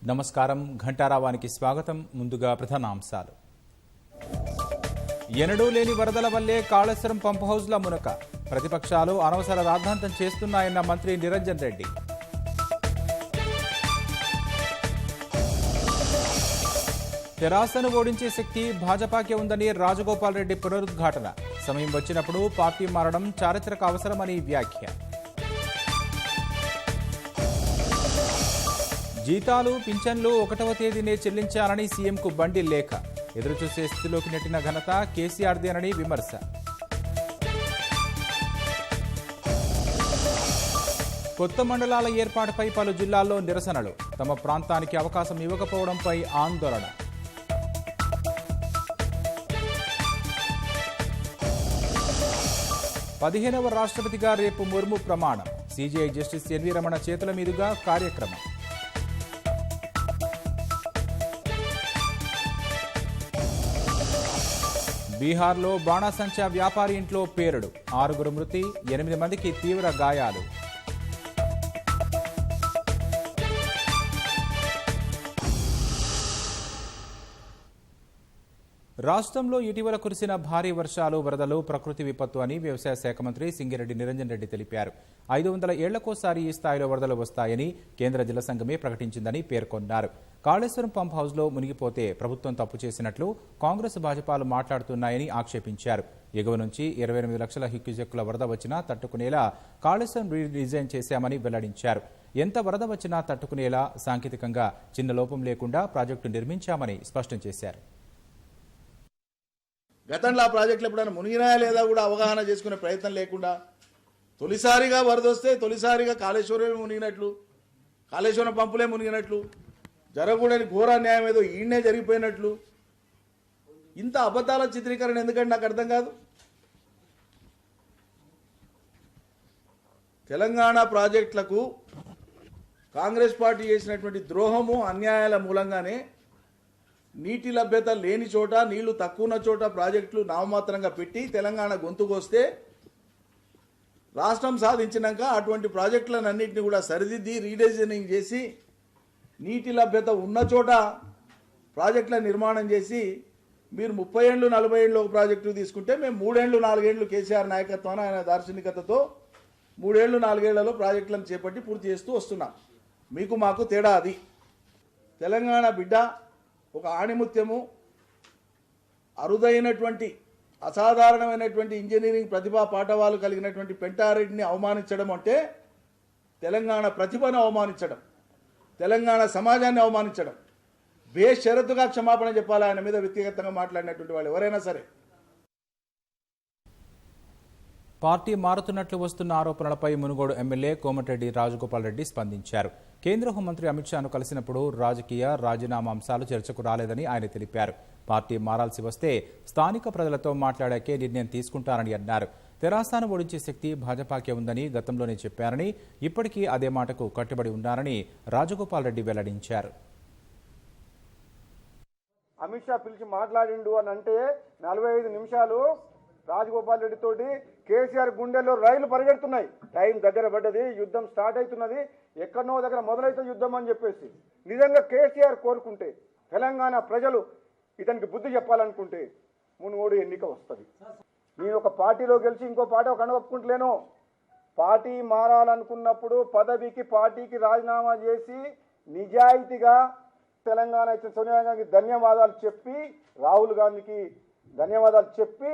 నమస్కారం. ఘంటారావానికి స్వాగతం. ముందుగా ప్రధానాంశాలు. ఎన్నడూ లేని వరదల వల్లే కాళేశ్వరం పంప్ హౌస్ల మునక. ప్రతిపక్షాలు అనవసర రాద్ధాంతం చేస్తున్నాయన్న మంత్రి నిరంజన్ రెడ్డి. తెరాసను ఓడించే శక్తి భాజపాకే ఉందని రాజగోపాల్ రెడ్డి పునరుద్ఘాటన. సమయం వచ్చినప్పుడు పార్టీ మారడం చారిత్రక అవసరమని వ్యాఖ్య. జీతాలు పింఛన్లు 1వ తేదీనే చెల్లించాలని సీఎంకు బండి లేఖ. ఎదురుచూసే స్థితిలోకి నెట్టిన ఘనత కేసీఆర్దేనని విమర్శ. కొత్త మండలాల ఏర్పాటుపై పలు జిల్లాల్లో నిరసనలు. తమ ప్రాంతానికి అవకాశం ఇవ్వకపోవడంపై ఆందోళన. పదిహేనవ రాష్ట్రపతిగా రేపు ముర్ము ప్రమాణం. సీజీఐ జస్టిస్ ఎన్వీ రమణ చేతుల మీదుగా కార్యక్రమం. బీహార్లో బాణాసంచా వ్యాపారి ఇంట్లో పేలుడు. 6 మృతి, 8 మందికి తీవ్ర గాయాలు. రాష్ట్రంలో ఇటీవల కురిసిన భారీ వర్షాలు, వరదలు ప్రకృతి విపత్తు అని వ్యవసాయ శాఖ మంత్రి సింగిరెడ్డి నిరంజన్ రెడ్డి తెలిపారు. 500 ఏళ్లకోసారి ఈ స్థాయిలో వరదలు వస్తాయని కేంద్ర జల సంఘమే ప్రకటించిందని పేర్కొన్నారు. కాళేశ్వరం పంప్ హౌస్లో మునిగిపోతే ప్రభుత్వం తప్పు చేసినట్లు కాంగ్రెస్ భాజపాలు మాట్లాడుతున్నాయని ఆక్షేపించారు. ఎగువ నుంచి 28 లక్షల క్యూసెక్కుల వరద వచ్చినా తట్టుకునేలా కాళేశ్వరం రీడిజైన్ చేశామని వెల్లడించారు. ఎంత వరద వచ్చినా తట్టుకునేలా సాంకేతికంగా చిన్న లోపం లేకుండా ప్రాజెక్టు నిర్మించామని స్పష్టం చేశారు. గతంలో ఆ ప్రాజెక్టులు ఎప్పుడైనా మునిగినాయా లేదా కూడా అవగాహన చేసుకునే ప్రయత్నం లేకుండా తొలిసారిగా వరద వస్తే తొలిసారిగా కాళేశ్వరమే మునిగినట్లు, కాళేశ్వరం పంపులే మునిగినట్లు, జరగకూడని ఘోర న్యాయం ఏదో ఈయనే జరిగిపోయినట్లు ఇంత అబద్ధాల చిత్రీకరణ ఎందుకంటే నాకు అర్థం కాదు. తెలంగాణ ప్రాజెక్టులకు కాంగ్రెస్ పార్టీ చేసినటువంటి ద్రోహము అన్యాయాల మూలంగానే నీటి లభ్యత లేని చోట, నీళ్లు తక్కువ ఉన్న చోట ప్రాజెక్టులు నామమాత్రంగా పెట్టి తెలంగాణ గొంతుకొస్తే రాష్ట్రం సాధించినాక అటువంటి ప్రాజెక్టులను అన్నింటినీ కూడా సరిదిద్ది రీడిజైనింగ్ చేసి నీటి లభ్యత ఉన్న చోట ప్రాజెక్టుల నిర్మాణం చేసి మీరు 30 ఏళ్ళు 40 ఏళ్ళు ఒక ప్రాజెక్టు తీసుకుంటే మేము 3 ఏళ్ళు 4 ఏళ్ళు కేసీఆర్ నాయకత్వాన ఆయన దార్శనికతతో 3 ఏళ్ళు 4 ఏళ్లలో ప్రాజెక్టులను చేపట్టి పూర్తి చేస్తూ వస్తున్నాం. మీకు మాకు తేడా అది. తెలంగాణ బిడ్డ ఒక ఆణిముత్యము, అరుదైనటువంటి అసాధారణమైనటువంటి ఇంజనీరింగ్ ప్రతిభా పాఠవాలు కలిగినటువంటి పెంటారెడ్డిని అవమానించడం అంటే తెలంగాణ ప్రతిభను అవమానించడం, తెలంగాణ సమాజాన్ని అవమానించడం. బేషరతుగా క్షమాపణ చెప్పాలి ఆయన మీద వ్యక్తిగతంగా మాట్లాడినటువంటి వాళ్ళు ఎవరైనా సరే. పార్టీ మారుతున్నట్లు వస్తున్న ఆరోపణలపై మునుగోడు ఎమ్మెల్యే కోమటిరెడ్డి రాజగోపాల్ రెడ్డి స్పందించారు. కేంద్ర హోంమంత్రి అమిత్ షాను కలిసినప్పుడు రాజకీయ రాజీనామా అంశాలు చర్చకు రాలేదని ఆయన తెలిపారు. పార్టీ మారాల్సి వస్తే స్థానిక ప్రజలతో మాట్లాడాకే నిర్ణయం తీసుకుంటారని అన్నారు. తెరాసను ఓడించే శక్తి భాజపాకే ఉందని గతంలోనే చెప్పారని, ఇప్పటికీ అదే మాటకు కట్టుబడి ఉన్నారని రాజగోపాల్ రెడ్డి వెల్లడించారు. అమిత్ షా పిలిచి మాట్లాడిండు అని అంటే 45 నిమిషాలు రాజగోపాల్ రెడ్డి తోటి కేసీఆర్ గుండెల్లో రైలు పరిగెడుతున్నాయి. టైం దగ్గర పడ్డది, యుద్ధం స్టార్ట్ అవుతున్నది, ఎక్కడనో దగ్గర మొదలైతే యుద్ధం అని చెప్పేసి నిజంగా కేసీఆర్ కోరుకుంటే, తెలంగాణ ప్రజలు ఇతనికి బుద్ధి చెప్పాలనుకుంటే మునుగోడు ఎన్నిక వస్తుంది. నేను ఒక పార్టీలో గెలిచి ఇంకో పార్టీ ఒక ఒప్పుకుంటలేను. పార్టీ మారాలనుకున్నప్పుడు పదవికి పార్టీకి రాజీనామా చేసి నిజాయితీగా తెలంగాణ ఇచ్చిన సోనియా గాంధీకి ధన్యవాదాలు చెప్పి, రాహుల్ గాంధీకి ధన్యవాదాలు చెప్పి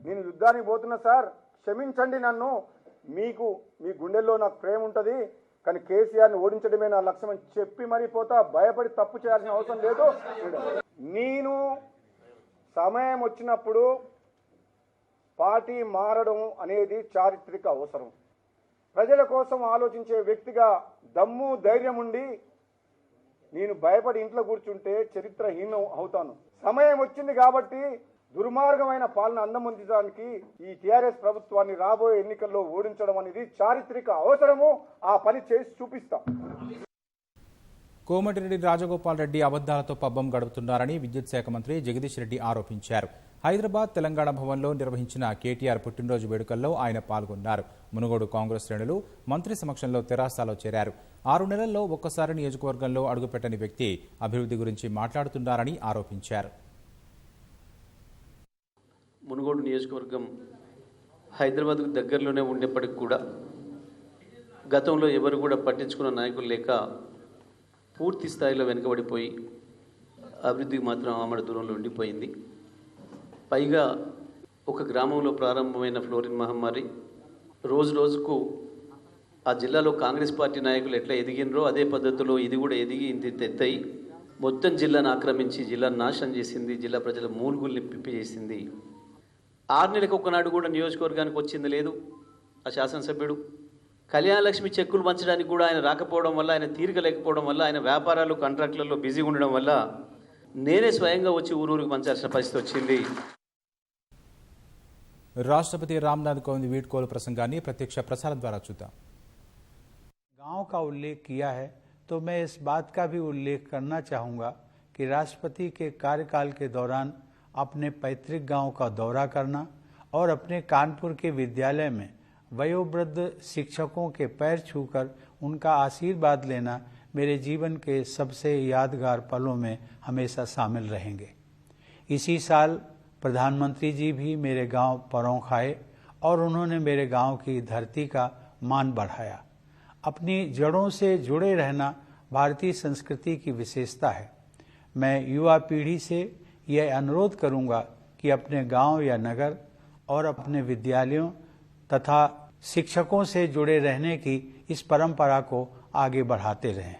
నేను యుద్ధానికి పోతున్నా సార్, క్షమించండి నన్ను, మీకు మీ గుండెల్లో నాకు ప్రేమ ఉంటుంది, కానీ కేసీఆర్ని ఓడించడమే నా లక్ష్యం అని చెప్పి మరీ పోతా. భయపడి తప్పు చేయాల్సిన అవసరం లేదు. నేను సమయం వచ్చినప్పుడు పార్టీ మారడం అనేది చారిత్రక అవసరం. ప్రజల కోసం ఆలోచించే వ్యక్తిగా దమ్ము ధైర్యం ఉండి నేను భయపడి ఇంట్లో కూర్చుంటే చరిత్రహీనం అవుతాను. సమయం వచ్చింది కాబట్టి దుర్మార్గమైన పాలన అందమందించడానికి ఈ టీఆర్ఎస్ ప్రభుత్వాన్ని రాబోయే ఎన్నికల్లో ఓడించడం అనేది చారిత్రక అవసరము. ఆ పని చేసి చూపిస్తాం. కోమటిరెడ్డి రాజగోపాల్ రెడ్డి అబద్దాలతో పబ్బం గడుపుతున్నారని విద్యుత్ శాఖ మంత్రి జగదీష్ రెడ్డి ఆరోపించారు. హైదరాబాద్ తెలంగాణ భవన్లో నిర్వహించిన కేటీఆర్ పుట్టినరోజు వేడుకల్లో ఆయన పాల్గొన్నారు. మునుగోడు కాంగ్రెస్ శ్రేణులు మంత్రి సమక్షంలో తెరాసలో చేరారు. 6 నెలల్లో ఒక్కసారి నియోజకవర్గంలో అడుగుపెట్టని వ్యక్తి అభివృద్ధి గురించి మాట్లాడుతున్నారని ఆరోపించారు. మునుగోడు నియోజకవర్గం హైదరాబాద్కు దగ్గరలోనే ఉండేప్పటికి కూడా గతంలో ఎవరు కూడా పట్టించుకున్న నాయకులు లేక పూర్తి స్థాయిలో వెనుకబడిపోయి అభివృద్ధికి మాత్రం ఆమడ దూరంలో ఉండిపోయింది. పైగా ఒక గ్రామంలో ప్రారంభమైన ఫ్లోరిన్ మహమ్మారి రోజు రోజుకు ఆ జిల్లాలో కాంగ్రెస్ పార్టీ నాయకులు ఎట్లా ఎదిగినరో అదే పద్ధతిలో ఇది కూడా ఎదిగి ఇంత ఎత్తయి మొత్తం జిల్లాను ఆక్రమించి జిల్లాను నాశనం చేసింది. జిల్లా ప్రజల మూలుగుల్ని పిప్పి చేసింది. 6 నెలలకు ఒకనాడు కూడా నియోజకవర్గానికి వచ్చింది లేదు. ఆ శాసనసభ్యుడు కళ్యాణ లక్ష్మి చెక్కులు పంచడానికి కూడా ఆయన రాకపోవడం వల్ల, ఆయన తీరిక లేకపోవడం వల్ల, ఆయన వ్యాపారాలు కాంట్రాక్టులలో బిజీగా ఉండడం వల్ల నేనే స్వయంగా వచ్చి ఊరూరికి పంచాల్సిన పరిస్థితి వచ్చింది. రాష్ట్రపతి రామ్నాథ్ కోవింద్ వీడ్కోలు ప్రసంగాన్ని ప్రత్యక్ష ప్రసారం ద్వారా చూద్దాం. गांव का उल्लेख किया है तो मैं इस बात का भी उल्लेख करना चाहूँगा कि राष्ट्रपति के कार्यकाल के दौरान अपने पैतृक गांव का दौरा करना और अपने कानपुर के विद्यालय में वयोवृद्ध शिक्षकों के पैर छूकर उनका आशीर्वाद लेना मेरे जीवन के सबसे यादगार पलों में हमेशा शामिल रहेंगे। इसी साल प्रधानमंत्री जी भी मेरे गांव परौंख आए और उन्होंने मेरे गांव की धरती का मान बढ़ाया। अपनी जड़ों से जुड़े रहना भारतीय संस्कृति की विशेषता है। मैं युवा पीढ़ी से यह अनुरोध करूंगा कि अपने गांव या नगर और अपने विद्यालयों तथा शिक्षकों से जुड़े रहने की इस परंपरा को आगे बढ़ाते रहें।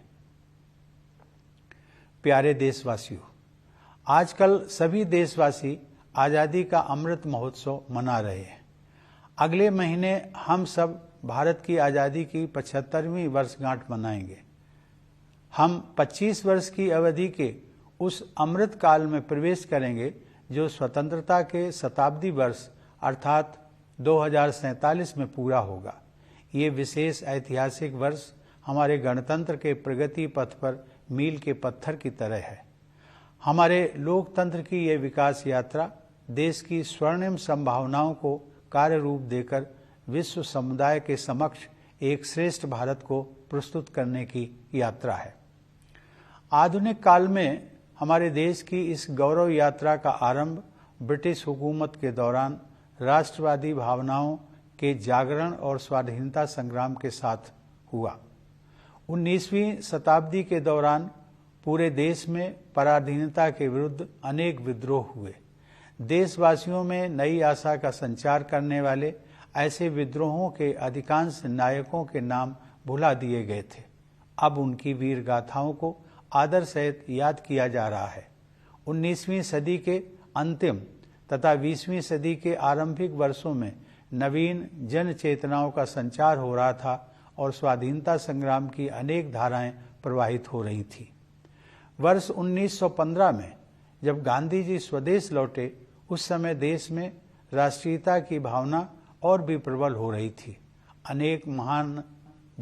प्यारे देशवासियों, आजकल सभी देशवासी आज़ादी का अमृत महोत्सव मना रहे हैं। अगले महीने हम सब भारत की आज़ादी की 75वीं वर्षगांठ मनाएंगे। हम 25 वर्ष की अवधि के उस अमृत काल में प्रवेश करेंगे जो स्वतंत्रता के शताब्दी वर्ष अर्थात 2047 में पूरा होगा। ये विशेष ऐतिहासिक वर्ष हमारे गणतंत्र के प्रगति पथ पर मील के पत्थर की तरह है। हमारे लोकतंत्र की ये विकास यात्रा देश की स्वर्णिम संभावनाओं को कार्य रूप देकर विश्व समुदाय के समक्ष एक श्रेष्ठ भारत को प्रस्तुत करने की यात्रा है। आधुनिक काल में हमारे देश की इस गौरव यात्रा का आरंभ ब्रिटिश हुकूमत के दौरान राष्ट्रवादी भावनाओं के जागरण और स्वाधीनता संग्राम के साथ हुआ। 19वीं शताब्दी के दौरान पूरे देश में पराधीनता के विरुद्ध अनेक विद्रोह हुए। देशवासियों में नई आशा का संचार करने वाले ऐसे विद्रोहों के अधिकांश नायकों के नाम भुला दिए गए थे। अब उनकी वीर गाथाओं को आदर सहित याद किया जा रहा है। 19वीं सदी के अंतिम तथा 20वीं सदी के आरंभिक वर्षों में नवीन जन चेतनाओं का संचार हो रहा था और स्वाधीनता संग्राम की अनेक धाराएं प्रवाहित हो रही थी। वर्ष 1915 में जब गांधी जी स्वदेश लौटे, उस समय देश में राष्ट्रीयता की भावना और भी प्रबल हो रही थी। अनेक महान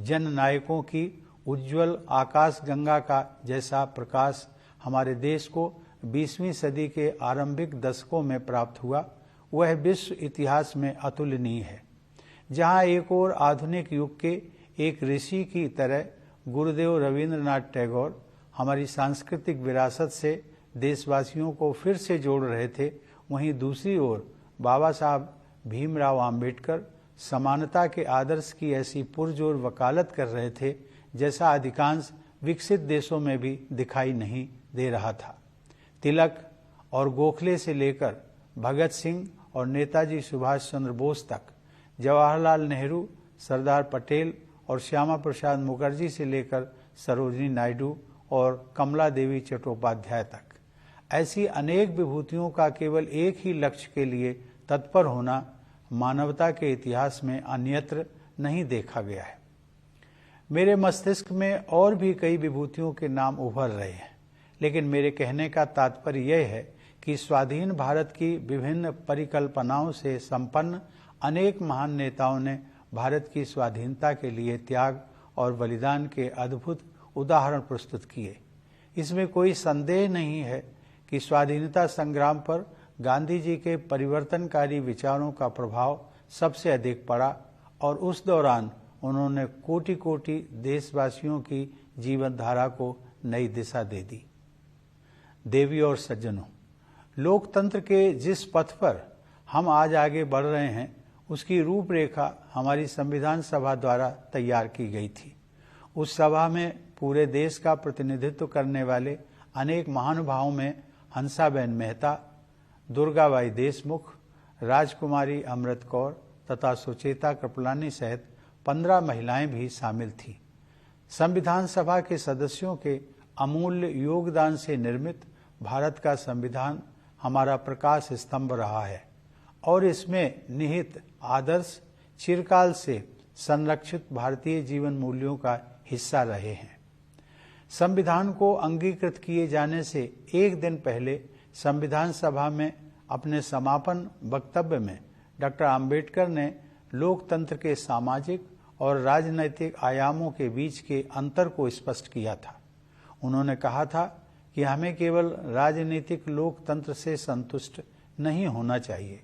जन नायकों की उज्जवल आकाश गंगा का जैसा प्रकाश हमारे देश को 20वीं सदी के आरंभिक दशकों में प्राप्त हुआ, वह विश्व इतिहास में अतुलनीय है। जहां एक और आधुनिक युग के एक ऋषि की तरह गुरुदेव रविंद्रनाथ टैगोर हमारी सांस्कृतिक विरासत से देशवासियों को फिर से जोड़ रहे थे, वहीं दूसरी ओर बाबा साहब भीमराव आम्बेडकर समानता के आदर्श की ऐसी पुरजोर वकालत कर रहे थे जैसा अधिकांश विकसित देशों में भी दिखाई नहीं दे रहा था। तिलक और गोखले से लेकर भगत सिंह और नेताजी सुभाष चंद्र बोस तक, जवाहरलाल नेहरू, सरदार पटेल और श्यामा प्रसाद मुखर्जी से लेकर सरोजिनी नायडू और कमला देवी चट्टोपाध्याय तक, ऐसी अनेक विभूतियों का केवल एक ही लक्ष्य के लिए तत्पर होना मानवता के इतिहास में अन्यत्र नहीं देखा गया है। मेरे मस्तिष्क में और भी कई विभूतियों के नाम उभर रहे हैं, लेकिन मेरे कहने का तात्पर्य यह है कि स्वाधीन भारत की विभिन्न परिकल्पनाओं से संपन्न अनेक महान नेताओं ने भारत की स्वाधीनता के लिए त्याग और बलिदान के अद्भुत उदाहरण प्रस्तुत किए। इसमें कोई संदेह नहीं है कि स्वाधीनता संग्राम पर गांधी जी के परिवर्तनकारी विचारों का प्रभाव सबसे अधिक पड़ा और उस दौरान उन्होंने कोटि कोटि देशवासियों की जीवन धारा को नई दिशा दे दी। देवी और सज्जनों, लोकतंत्र के जिस पथ पर हम आज आगे बढ़ रहे हैं उसकी रूपरेखा हमारी संविधान सभा द्वारा तैयार की गई थी। उस सभा में पूरे देश का प्रतिनिधित्व करने वाले अनेक महानुभावों में हंसाबेन मेहता, दुर्गाबाई देशमुख, राजकुमारी अमृत कौर तथा सुचेता कृपलानी सहित 15 महिलाएं भी शामिल थीं। संविधान सभा के सदस्यों के अमूल्य योगदान से निर्मित भारत का संविधान हमारा प्रकाश स्तंभ रहा है और इसमें निहित आदर्श चिरकाल से संरक्षित भारतीय जीवन मूल्यों का हिस्सा रहे हैं। संविधान को अंगीकृत किए जाने से एक दिन पहले संविधान सभा में अपने समापन वक्तव्य में डॉक्टर आम्बेडकर ने लोकतंत्र के सामाजिक और राजनैतिक आयामों के बीच के अंतर को स्पष्ट किया था। उन्होंने कहा था कि हमें केवल राजनीतिक लोकतंत्र से संतुष्ट नहीं होना चाहिए।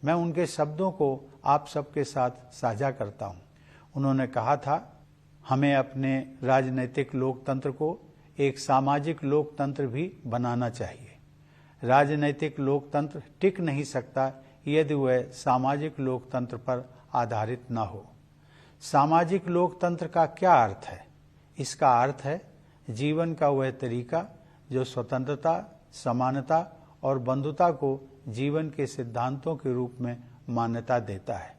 मैं उनके शब्दों को आप सबके साथ साझा करता हूं। उन्होंने कहा था, हमें अपने राजनीतिक लोकतंत्र को एक सामाजिक लोकतंत्र भी बनाना चाहिए। राजनीतिक लोकतंत्र टिक नहीं सकता यदि वह सामाजिक लोकतंत्र पर आधारित न हो। सामाजिक लोकतंत्र का क्या अर्थ है? इसका अर्थ है जीवन का वह तरीका जो स्वतंत्रता, समानता और बंधुता को जीवन के सिद्धांतों के रूप में मान्यता देता है।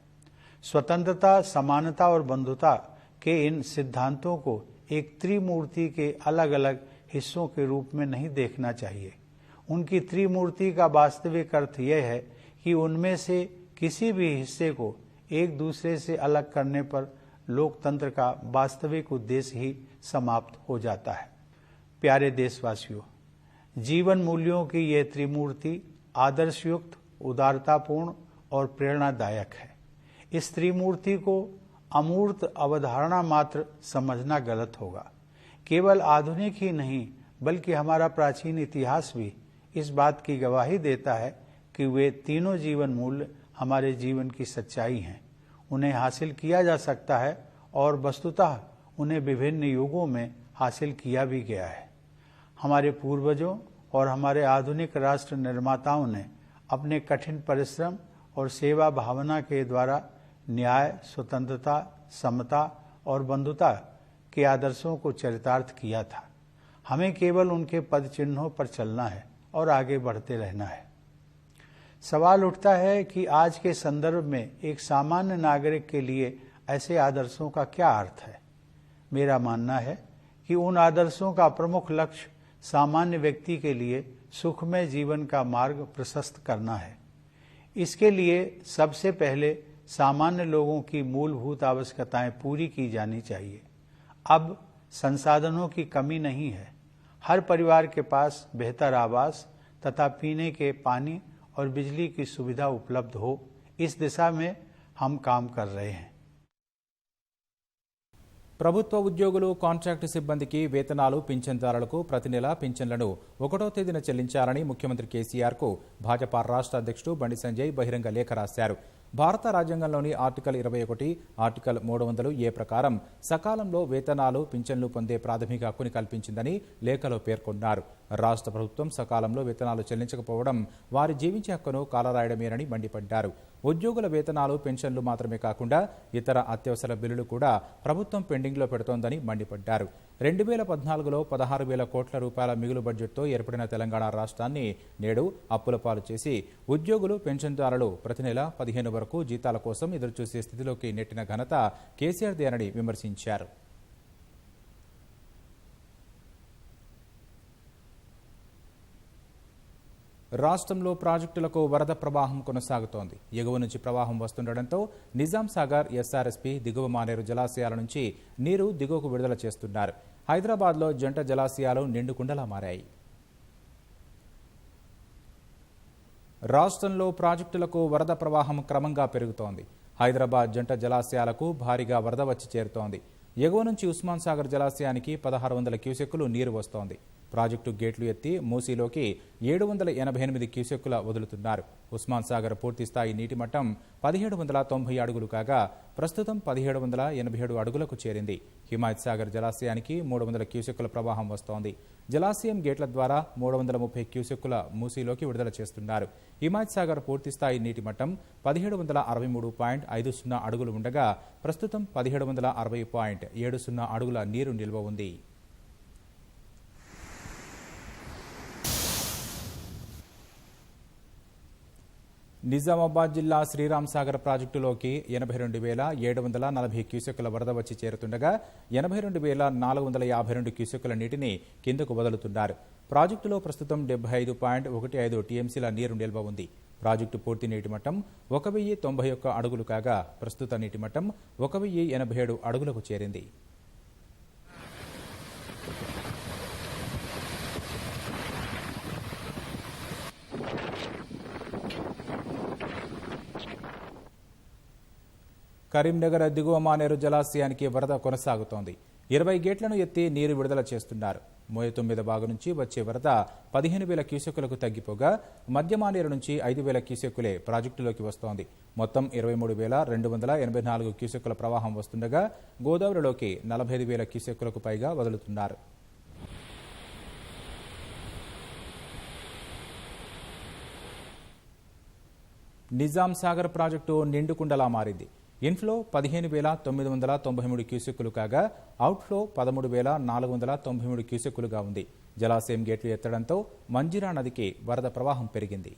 स्वतंत्रता, समानता और बंधुता के इन सिद्धांतों को एक त्रिमूर्ति के अलग अलग हिस्सों के रूप में नहीं देखना चाहिए। उनकी त्रिमूर्ति का वास्तविक अर्थ यह है कि उनमें से किसी भी हिस्से को एक दूसरे से अलग करने पर लोकतंत्र का वास्तविक उद्देश्य ही समाप्त हो जाता है। प्यारे देशवासियों, जीवन मूल्यों की यह त्रिमूर्ति आदर्शयुक्त, उदारतापूर्ण और प्रेरणादायक है। इस त्रिमूर्ति को अमूर्त अवधारणा मात्र समझना गलत होगा। केवल आधुनिक ही नहीं बल्कि हमारा प्राचीन इतिहास भी इस बात की गवाही देता है कि वे तीनों जीवन मूल्य हमारे जीवन की सच्चाई हैं। उन्हें हासिल किया जा सकता है और वस्तुतः उन्हें विभिन्न युगों में हासिल किया भी गया है। हमारे पूर्वजों और हमारे आधुनिक राष्ट्र निर्माताओं ने अपने कठिन परिश्रम और सेवा भावना के द्वारा न्याय, स्वतंत्रता, समता और बंधुता के आदर्शों को चरितार्थ किया था। हमें केवल उनके पद चिन्हों पर चलना है और आगे बढ़ते रहना है। सवाल उठता है कि आज के संदर्भ में एक सामान्य नागरिक के लिए ऐसे आदर्शों का क्या अर्थ है? मेरा मानना है कि उन आदर्शों का प्रमुख लक्ष्य सामान्य व्यक्ति के लिए सुखमय जीवन का मार्ग प्रशस्त करना है। इसके लिए सबसे पहले सामान्य लोगों की मूलभूत आवश्यकताएं पूरी की जानी चाहिए। अब संसाधनों की कमी नहीं है। हर परिवार के पास बेहतर आवास तथा पीने के पानी और बिजली की सुविधा उपलब्ध हो, इस दिशा में हम काम कर रहे हैं। ప్రభుత్వ ఉద్యోగులు, కాంట్రాక్టు సిబ్బందికి వేతనాలు, పింఛన్దారులకు ప్రతి నెల పింఛన్లను 1వ తేదీన చెల్లించాలని ముఖ్యమంత్రి కేసీఆర్కు భాజపా రాష్ట్ర అధ్యక్షుడు బండి సంజయ్ బహిరంగ లేఖ రాశారు. భారత రాజ్యాంగంలోని ఆర్టికల్ 21, ఆర్టికల్ 300 ప్రకారం సకాలంలో వేతనాలు, పింఛన్లు పొందే ప్రాథమిక హక్కుని కల్పించిందని లేఖలో పేర్కొన్నారు. రాష్ట్ర ప్రభుత్వం సకాలంలో వేతనాలు చెల్లించకపోవడం వారి జీవించే హక్కును కాలరాయడమేనని మండిపడ్డారు. ఉద్యోగుల వేతనాలు, పెన్షన్లు మాత్రమే కాకుండా ఇతర అత్యవసర బిల్లులు కూడా ప్రభుత్వం పెండింగ్లో పెడుతోందని మండిపడ్డారు. 2014లో 16,000 కోట్ల రూపాయల మిగులు బడ్జెట్తో ఏర్పడిన తెలంగాణ రాష్ట్రాన్ని నేడు అప్పుల పాలు చేసి ఉద్యోగులు, పెన్షన్దారులు ప్రతి నెల 15 వరకు జీతాల కోసం ఎదురుచూసే స్థితిలోకి నెట్టిన ఘనత కేసీఆర్దేనని విమర్శించారు. రాష్ట్రంలో ప్రాజెక్టులకు వరద ప్రవాహం కొనసాగుతోంది. ఎగువ నుంచి ప్రవాహం వస్తుండటంతో నిజాం సాగర్, ఎస్ఆర్ఎస్పీ, దిగువ మానేరు జలాశయాల నుంచి నీరు దిగువకు విడుదల చేస్తున్నారు. హైదరాబాద్లో జంట జలాశయాలు నిండుకుండలా మారాయి. రాష్ట్రంలో ప్రాజెక్టులకు వరద ప్రవాహం క్రమంగా పెరుగుతోంది. హైదరాబాద్ జంట జలాశయాలకు భారీగా వరద వచ్చి చేరుతోంది. ఎగువ నుంచి ఉస్మాన్ సాగర్ జలాశయానికి 1600 క్యూసెక్కులు నీరు వస్తోంది. ప్రాజెక్టు గేట్లు ఎత్తి మూసీలోకి 788 క్యూసెక్కుల వదులుతున్నారు. ఉస్మాన్ సాగర్ పూర్తిస్థాయి నీటి మట్టం 1790 అడుగులు కాగా ప్రస్తుతం 1787 అడుగులకు చేరింది. హిమాయత్ సాగర్ జలాశయానికి 300 క్యూసెక్కుల ప్రవాహం వస్తోంది. జలాశయం గేట్ల ద్వారా 330 క్యూసెక్కుల మూసీలోకి విడుదల చేస్తున్నారు. హిమాయత్ సాగర్ పూర్తిస్థాయి నీటి మట్టం 1763.50 అడుగులు ఉండగా ప్రస్తుతం 1760.70 అడుగుల నీరు నిల్వ ఉంది. నిజామాబాద్ జిల్లా శ్రీరామ్ సాగర్ ప్రాజెక్టులోకి 82,740 క్యూసెక్కుల వరద వచ్చి చేరుతుండగా 82,452 క్యూసెక్కుల నీటిని కిందకు వదులుతున్నారు. ప్రాజెక్టులో ప్రస్తుతం 75.15 టీఎంసీల నీరు నిల్వ ఉంది. ప్రాజెక్టు పూర్తి నీటి మట్టం 1,091 అడుగులు కాగా ప్రస్తుత నీటి మట్టం 1,087 అడుగులకు చేరింది. కరీంనగర్ దిగువ మానేరు జలాశయానికి వరద కొనసాగుతోంది. 20 గేట్లను ఎత్తి నీరు విడుదల చేస్తున్నారు. మోయతుం మీద భాగం నుంచి వచ్చే వరద 15,000 క్యూసెక్కులకు తగ్గిపోగా మధ్య మానేరు నుంచి 5,000 క్యూసెక్కులే ప్రాజెక్టులోకి వస్తోంది. మొత్తం 23,284 క్యూసెక్కుల ప్రవాహం వస్తుండగా గోదావరిలోకి 45,000 క్యూసెక్కులకు పైగా వదులుతున్నారు. నిజాం సాగర్ ప్రాజెక్టు నిండుకుండలా మారింది. ఇన్ఫ్లో 15,993 క్యూసెక్కులు కాగా అవుట్ఫ్లో 13,493 క్యూసెక్కులుగా ఉంది. జలాశయం గేట్లు ఎత్తడంతో మంజిరా నదికి వరద ప్రవాహం పెరిగింది.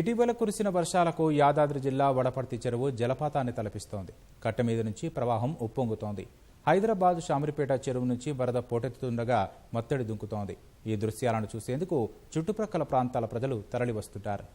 ఇటీవల కురిసిన వర్షాలకు యాదాద్రి జిల్లా వడపర్తి చెరువు జలపాతాన్ని తలపిస్తోంది. కట్ట మీద నుంచి ప్రవాహం ఉప్పొంగుతోంది. హైదరాబాద్ షామిరిపేట చెరువు నుంచి వరద పోటెత్తుతుండగా మత్తడి దుంకుతోంది. ఈ దృశ్యాలను చూసేందుకు చుట్టుప్రక్కల ప్రాంతాల ప్రజలు తరలివస్తుంటారు.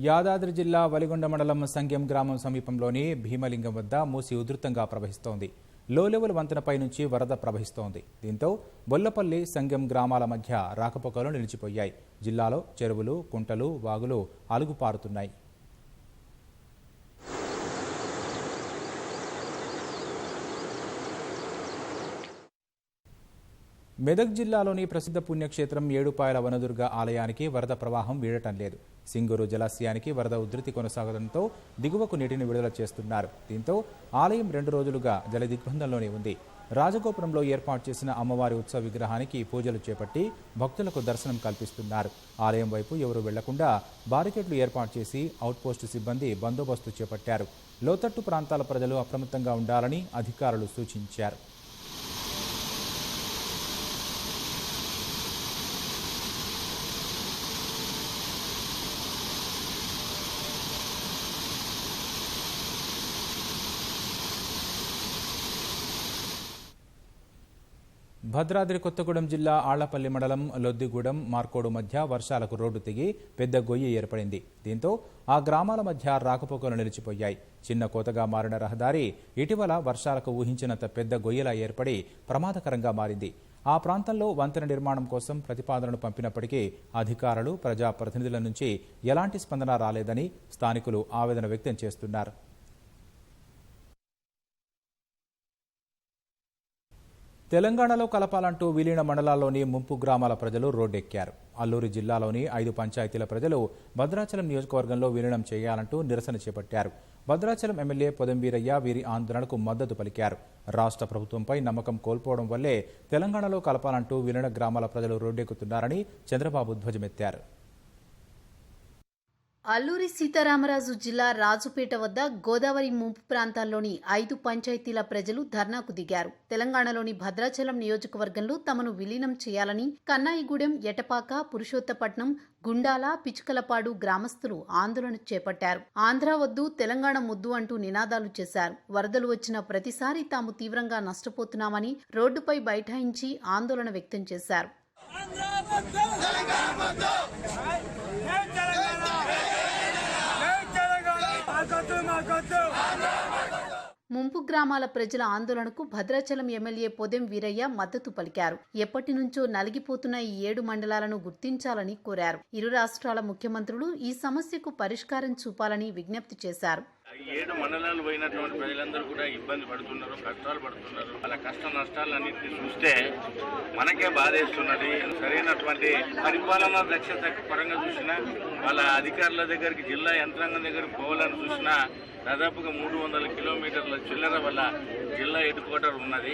యాదాద్రి జిల్లా వలిగొండ మండలం సంగెం గ్రామం సమీపంలోని భీమలింగం వద్ద మూసి ఉధృతంగా ప్రవహిస్తోంది. లో లెవెల్ వంతెనపై నుంచి వరద ప్రవహిస్తోంది. దీంతో బొల్లపల్లి సంగెం గ్రామాల మధ్య రాకపోకలు నిలిచిపోయాయి. జిల్లాలో చెరువులు, కుంటలు, వాగులు అలుగుపారుతున్నాయి. మెదక్ జిల్లాలోని ప్రసిద్ధ పుణ్యక్షేత్రం ఏడుపాయల వనదుర్గ ఆలయానికి వరద ప్రవాహం వీడటం లేదు. సింగూరు జలాశయానికి వరద ఉధృతి కొనసాగడంతో దిగువకు నీటిని విడుదల చేస్తున్నారు. దీంతో ఆలయం 2 రోజులుగా జల దిగ్బంధంలోనే ఉంది. రాజగోపురంలో ఏర్పాటు చేసిన అమ్మవారి ఉత్సవ విగ్రహానికి పూజలు చేపట్టి భక్తులకు దర్శనం కల్పిస్తున్నారు. ఆలయం వైపు ఎవరూ వెళ్లకుండా బారికేడ్లు ఏర్పాటు చేసి అవుట్పోస్టు సిబ్బంది బందోబస్తు చేపట్టారు. లోతట్టు ప్రాంతాల ప్రజలు అప్రమత్తంగా ఉండాలని అధికారులు సూచించారు. భద్రాద్రి కొత్తగూడెం జిల్లా ఆళ్లపల్లి మండలం లొద్దిగూడెం మార్కోడు మధ్య వర్షాలకు రోడ్డు తెగి పెద్ద గొయ్యి ఏర్పడింది. దీంతో ఆ గ్రామాల మధ్య రాకపోకలు నిలిచిపోయాయి. చిన్న కోతగా మారిన రహదారి ఇటీవల వర్షాలకు ఊహించినంత పెద్ద గొయ్యిలా ఏర్పడి ప్రమాదకరంగా మారింది. ఆ ప్రాంతంలో వంతెన నిర్మాణం కోసం ప్రతిపాదనలు పంపినప్పటికీ అధికారులు, ప్రజాప్రతినిధుల నుంచి ఎలాంటి స్పందన రాలేదని స్థానికులు ఆవేదన వ్యక్తం చేస్తున్నారు. తెలంగాణలో కలపాలంటూ విలీన మండలాల్లోని ముంపు గ్రామాల ప్రజలు రోడ్డెక్కారు. అల్లూరి జిల్లాలోని 5 పంచాయతీల ప్రజలు భద్రాచలం నియోజకవర్గంలో విలీనం చేయాలంటూ నిరసన చేపట్టారు. భద్రాచలం ఎమ్మెల్యే పొదం వీరయ్య వీరి ఆందోళనకు మద్దతు పలికారు. రాష్ట్ర ప్రభుత్వంపై నమ్మకం కోల్పోవడం వల్లే తెలంగాణలో కలపాలంటూ విలీన గ్రామాల ప్రజలు రోడ్డెక్కుతున్నారని చంద్రబాబు ధ్వజమెత్తారు. అల్లూరి సీతారామరాజు జిల్లా రాజుపేట వద్ద గోదావరి ముంపు ప్రాంతాల్లోని 5 పంచాయతీల ప్రజలు ధర్నాకు దిగారు. తెలంగాణలోని భద్రాచలం నియోజకవర్గంలో తమను విలీనం చేయాలని కన్నాయిగూడెం, ఎటపాక, పురుషోత్తపట్నం, గుండాల, పిచుకలపాడు గ్రామస్తులు ఆందోళన చేపట్టారు. ఆంధ్ర వద్దు, తెలంగాణ ముద్దు అంటూ నినాదాలు చేశారు. వరదలు వచ్చిన ప్రతిసారి తాము తీవ్రంగా నష్టపోతున్నామని రోడ్డుపై బైఠాయించి ఆందోళన వ్యక్తం చేశారు. ముంపు గ్రామాల ప్రజల ఆందోళనకు భద్రాచలం ఎమ్మెల్యే పొదెం వీరయ్య మద్దతు పలికారు. ఎప్పటి నుంచో నలిగిపోతున్న ఈ 7 మండలాలను గుర్తించాలని కోరారు. ఇరు రాష్ట్రాల ముఖ్యమంత్రులు ఈ సమస్యకు పరిష్కారం చూపాలని విజ్ఞప్తి చేశారు. 7 మండలాలు పోయినటువంటి ప్రజలందరూ కూడా ఇబ్బంది పడుతున్నారు, కష్టాలు పడుతున్నారు. వాళ్ళ కష్ట నష్టాలన్నింటినీ చూస్తే మనకే బాధేస్తున్నది. సరైనటువంటి పరిపాలనా దక్షత పరంగా చూసినా, వాళ్ళ అధికారుల దగ్గరికి, జిల్లా యంత్రాంగం దగ్గరికి పోవాలని చూసినా దాదాపుగా 300 కిలోమీటర్ల చిల్లర వల్ల జిల్లా హెడ్ క్వార్టర్ ఉన్నది.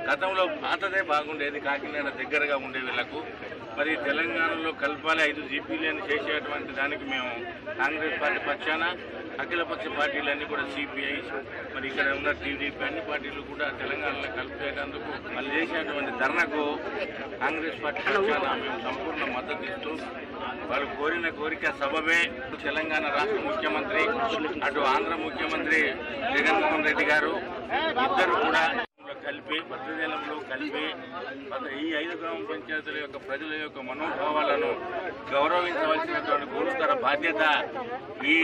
గతంలో పాతదే బాగుండేది, కాకినాడ దగ్గరగా ఉండే వీళ్లకు. మరి తెలంగాణలో కలపాలి 5 జీపీలను చేసేటువంటి దానికి మేము కాంగ్రెస్ పార్టీ పక్షాన అఖిలపక్ష పార్టీలన్నీ కూడా సిపిఐ, మరి ఇక్కడ ఉన్న టీడీపీ అన్ని పార్టీలు కూడా తెలంగాణలో కలిపేటందుకు మళ్ళీ చేసేటువంటి ధర్నాకు కాంగ్రెస్ పార్టీ పక్షాన మేము సంపూర్ణ మద్దతు ఇస్తూ, వాళ్ళు కోరిన కోరిక సబబే తెలంగాణ రాష్ట్ర ముఖ్యమంత్రి, అటు ఆంధ్ర ముఖ్యమంత్రి జగన్మోహన్ రెడ్డి గారు ఇద్దరు కూడా కలిపి భద్రాచలంలో కలిపి ఈ 5 గ్రామ పంచాయతీల యొక్క ప్రజల యొక్క మనోభావాలను గౌరవించవలసినటువంటి గురుతర బాధ్యత ఈ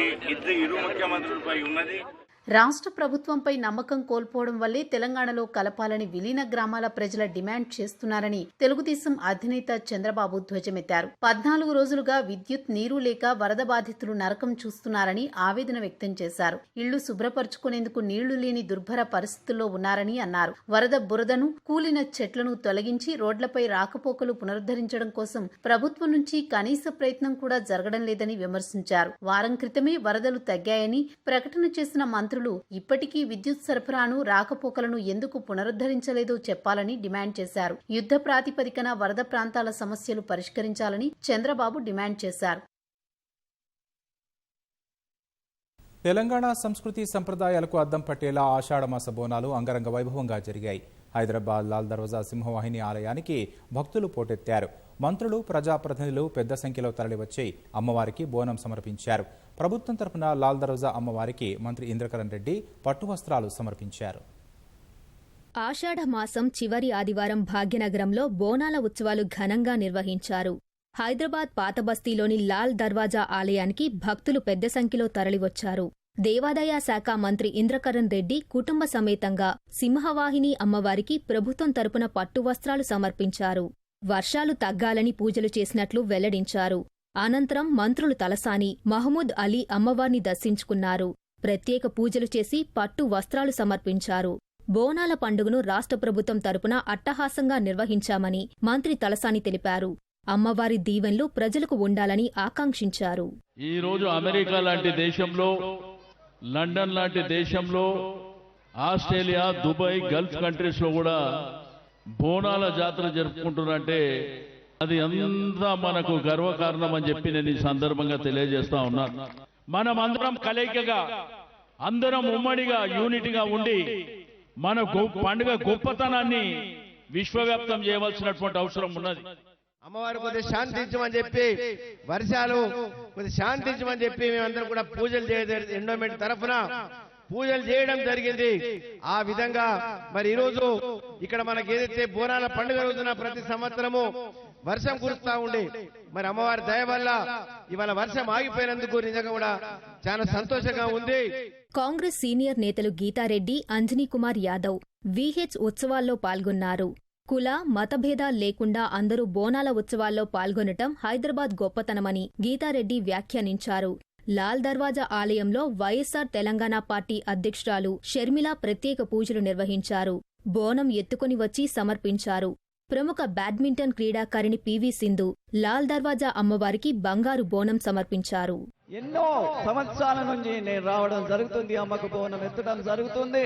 ఇరు ముఖ్యమంత్రులపై ఉన్నది. రాష్ట్ర ప్రభుత్వంపై నమ్మకం కోల్పోవడం వల్లే తెలంగాణలో కలపాలని విలీన గ్రామాల ప్రజల డిమాండ్ చేస్తున్నారని తెలుగుదేశం అధినేత చంద్రబాబు ధ్వజమెత్తారు. 14 రోజులుగా విద్యుత్, నీరు లేక వరద బాధితులు నరకం చూస్తున్నారని ఆవేదన వ్యక్తం చేశారు. ఇళ్లు శుభ్రపరుచుకునేందుకు నీళ్లు లేని దుర్భర పరిస్థితుల్లో ఉన్నారని అన్నారు. వరద బురదను, కూలిన చెట్లను తొలగించి రోడ్లపై రాకపోకలు పునరుద్ధరించడం కోసం ప్రభుత్వం నుంచి కనీస ప్రయత్నం కూడా జరగడం లేదని విమర్శించారు. వారం క్రితమే వరదలు తగ్గాయని ప్రకటన చేసిన మంత్రులు ఇప్పటికీ విద్యుత్ సరఫరాను, రాకపోకలను ఎందుకు పునరుద్ధరించలేదో చెప్పాలని డిమాండ్ చేశారు. యుద్ధ ప్రాతిపదికన వరద ప్రాంతాల సమస్యలు పరిష్కరించాలని చంద్రబాబు డిమాండ్ చేశారు. తెలంగాణ సంస్కృతి సంప్రదాయాలకు అద్దం పట్టేలా ఆషాఢమాస బోనాలు అంగరంగ వైభవంగా జరిగాయి. హైదరాబాద్ లాల్ దర్వాజా సింహవాహిని ఆలయానికి భక్తులు పోటెత్తారు. మంత్రులు, ప్రజాప్రతినిధులు పెద్ద సంఖ్యలో తరలివచ్చి అమ్మవారికి బోనం సమర్పించారు. ప్రభుత్వం తరఫున లాల్ దర్వాజా అమ్మవారికి మంత్రి ఇంద్రకరణ్ రెడ్డి పట్టు వస్త్రాలు సమర్పించారు. ఆషాఢమాసం చివరి ఆదివారం భాగ్యనగరంలో బోనాల ఉత్సవాలు ఘనంగా నిర్వహించారు. హైదరాబాద్ పాతబస్తీలోని లాల్ దర్వాజా ఆలయానికి భక్తులు పెద్ద సంఖ్యలో తరలివచ్చారు. దేవాదాయ శాఖ మంత్రి ఇంద్రకరణ్ రెడ్డి కుటుంబ సమేతంగా సింహవాహిని అమ్మవారికి ప్రభుత్వం తరపున పట్టు వస్త్రాలు సమర్పించారు. వర్షాలు తగ్గాలని పూజలు చేసినట్లు వెల్లడించారు. అనంతరం మంత్రులు తలసాని, మహమూద్ అలీ అమ్మవారిని దర్శించుకున్నారు. ప్రత్యేక పూజలు చేసి పట్టు వస్త్రాలు సమర్పించారు. బోనాల పండుగను రాష్ట్ర ప్రభుత్వం తరపున అట్టహాసంగా నిర్వహించామని మంత్రి తలసాని తెలిపారు. అమ్మవారి దీవెనలు ప్రజలకు ఉండాలని ఆకాంక్షించారు. ఈ రోజు అమెరికా లాంటి దేశంలో, లండన్ లాంటి దేశంలో, ఆస్ట్రేలియా, దుబాయ్, గల్ఫ్ కంట్రీస్ లో కూడా బోనాల జాతర జరుపుకుంటున్నారంటే అది అంతా మనకు గర్వకారణం అని చెప్పి నేను ఈ సందర్భంగా తెలియజేస్తా ఉన్నాను. మనం అందరం కలయికగా, అందరం ఉమ్మడిగా, యూనిటీగా ఉండి మన పండుగ గొప్పతనాన్ని విశ్వవ్యాప్తం చేయవలసినటువంటి అవసరం ఉన్నది. అమ్మవారు కొద్దిగా శాంతించమని చెప్పి, వర్షాలు కొద్దిగా శాంతించమని చెప్పి మేమందరం కూడా పూజలు చేయడం, ఎండోమెంట్ తరఫున పూజలు చేయడం జరిగింది. ఆ విధంగా మరి ఈరోజు ఇక్కడ మనకి ఏదైతే బోనాల పండుగ రోజున ప్రతి సంవత్సరము వర్షం కురుస్తా ఉండే, మరి అమ్మవారి దయ వల్ల ఇవాళ వర్షం ఆగిపోయినందుకు నిజంగా కూడా చాలా సంతోషంగా ఉంది. కాంగ్రెస్ సీనియర్ నేతలు గీతారెడ్డి, అంజనీ కుమార్ యాదవ్ విహెచ్ ఉత్సవాల్లో పాల్గొన్నారు. కుల, మతభేదాలు లేకుండా అందరూ బోనాల ఉత్సవాల్లో పాల్గొనటం హైదరాబాద్ గొప్పతనమని గీతారెడ్డి వ్యాఖ్యానించారు. లాల్ దర్వాజా ఆలయంలో వైఎస్సార్ తెలంగాణ పార్టీ అధ్యక్షురాలు షర్మిల ప్రత్యేక పూజలు నిర్వహించారు. బోనం ఎత్తుకుని వచ్చి సమర్పించారు. ప్రముఖ బ్యాడ్మింటన్ క్రీడాకారిణి పివి సింధు లాల్ దర్వాజా అమ్మవారికి బంగారు బోనం సమర్పించారు. ఎన్నో సంవత్సరాల నుంచి నేను రావడం జరుగుతుంది, అమ్మకు బోనం ఎత్తడం జరుగుతుంది.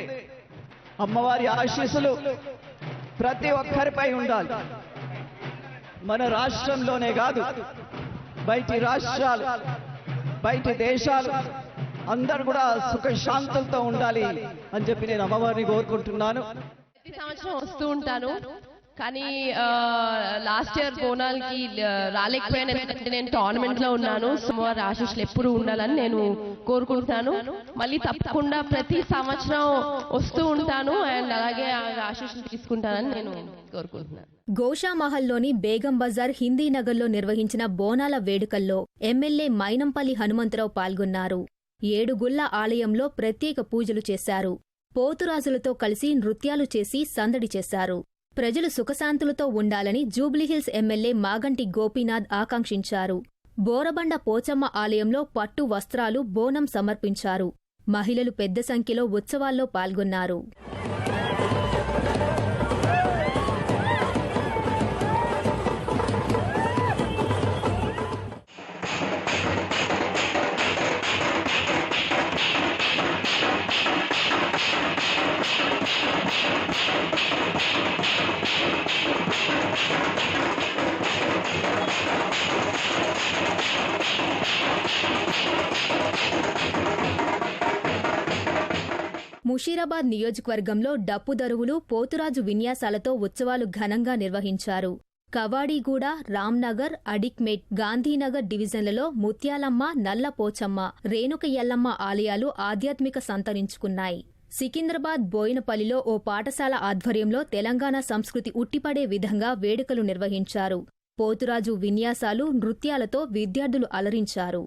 అమ్మవారి ఆశీస్సులు ప్రతి ఒక్కరిపై ఉండాలి. మన రాష్ట్రంలోనే కాదు, బయటి రాష్ట్రాలు, బయటి దేశాలు అందరూ కూడా సుఖశాంతులతో ఉండాలి అని చెప్పి నేను అమ్మవారిని కోరుకుంటున్నాను. ప్రతి సంవత్సరం వస్తూ ఉంటాను, కానీ లాస్ట్ ఇయర్ బోనాలకి రాలేకపోయాను, ఎందుకంటే నేను టోర్నమెంట్ లో ఉన్నాను. అమ్మవారి ఆశీస్సులు ఎప్పుడు ఉండాలని నేను కోరుకుంటున్నాను. మళ్ళీ తప్పకుండా ప్రతి సంవత్సరం వస్తూ ఉంటాను అండ్ అలాగే ఆశీస్సులు తీసుకుంటానని నేను కోరుకుంటున్నాను. గోషామహల్లోని బేగం బజార్ హిందీ నగర్లో నిర్వహించిన బోనాల వేడుకల్లో ఎమ్మెల్యే మైనంపల్లి హనుమంతరావు పాల్గొన్నారు. ఏడుగుళ్ల ఆలయంలో ప్రత్యేక పూజలు చేశారు. పోతురాజులతో కలిసి నృత్యాలు చేసి సందడి చేశారు. ప్రజలు సుఖశాంతులతో ఉండాలని జూబ్లీహిల్స్ ఎమ్మెల్యే మాగంటి గోపీనాథ్ ఆకాంక్షించారు. బోరబండ పోచమ్మ ఆలయంలో పట్టు వస్త్రాలు, బోనం సమర్పించారు. మహిళలు పెద్ద సంఖ్యలో ఉత్సవాల్లో పాల్గొన్నారు. ముషీరాబాద్ నియోజకవర్గంలో డప్పు దరువులు, పోతురాజు విన్యాసాలతో ఉత్సవాలు ఘనంగా నిర్వహించారు. కవాడిగూడ, రామ్నగర్, అడిక్మేట్, గాంధీనగర్ డివిజన్లలో ముత్యాలమ్మ, నల్లపోచమ్మ, రేణుక ఎల్లమ్మ ఆలయాలు ఆధ్యాత్మిక సంతరించుకున్నాయి. సికింద్రాబాద్ బోయినపల్లిలో ఓ పాఠశాల ఆధ్వర్యంలో తెలంగాణ సంస్కృతి ఉట్టిపడే విధంగా వేడుకలు నిర్వహించారు. పోతురాజు విన్యాసాలు, నృత్యాలతో విద్యార్థులు అలరించారు.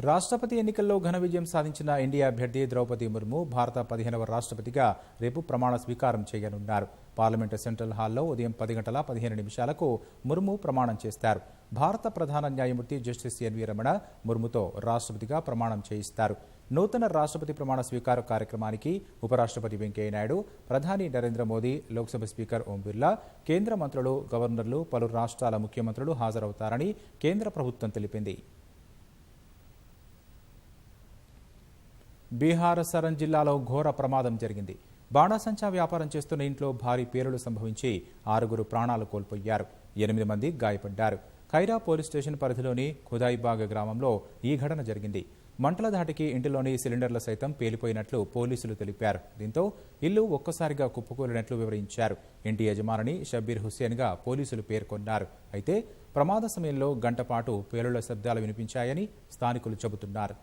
రాష్ట్రపతి ఎన్నికల్లో ఘన విజయం సాధించిన ఎన్డీఏ అభ్యర్థి ద్రౌపది ముర్ము భారత 15వ రాష్ట్రపతిగా రేపు ప్రమాణ స్వీకారం చేయనున్నారు. పార్లమెంటు సెంట్రల్ హాల్లో ఉదయం 10 గంటల 15 నిమిషాలకు ముర్ము ప్రమాణం చేస్తారు. భారత ప్రధాన న్యాయమూర్తి జస్టిస్ ఎన్వి రమణ ముర్ముతో రాష్ట్రపతిగా ప్రమాణం చేయిస్తారు. నూతన రాష్ట్రపతి ప్రమాణ స్వీకార కార్యక్రమానికి ఉపరాష్ట్రపతి వెంకయ్యనాయుడు, ప్రధాని నరేంద్ర మోదీ, లోక్సభ స్పీకర్ ఓం బిర్లా, కేంద్ర మంత్రులు, గవర్నర్లు, పలు రాష్ట్రాల ముఖ్యమంత్రులు హాజరవుతారని కేంద్ర ప్రభుత్వం తెలిపింది. బీహార్ సరన్ జిల్లాలో ఘోర ప్రమాదం జరిగింది. బాణాసంచా వ్యాపారం చేస్తున్న ఇంట్లో భారీ పేలుడు సంభవించి 6 ప్రాణాలు కోల్పోయారు. 8 మంది గాయపడ్డారు. ఖైరా పోలీస్ స్టేషన్ పరిధిలోని ఖుదాయిబాగ్ గ్రామంలో ఈ ఘటన జరిగింది. మంటల ధాటికి ఇంటిలోని సిలిండర్లు సైతం పేలిపోయినట్లు పోలీసులు తెలిపారు. దీంతో ఇల్లు ఒక్కసారిగా కుప్పకూలినట్లు వివరించారు. ఇంటి యజమానిని షబ్బీర్ హుస్సేన్గా పోలీసులు పేర్కొన్నారు. అయితే ప్రమాద సమయంలో గంటపాటు పేలుళ్ల శబ్దాలు వినిపించాయని స్థానికులు చెబుతున్నారు.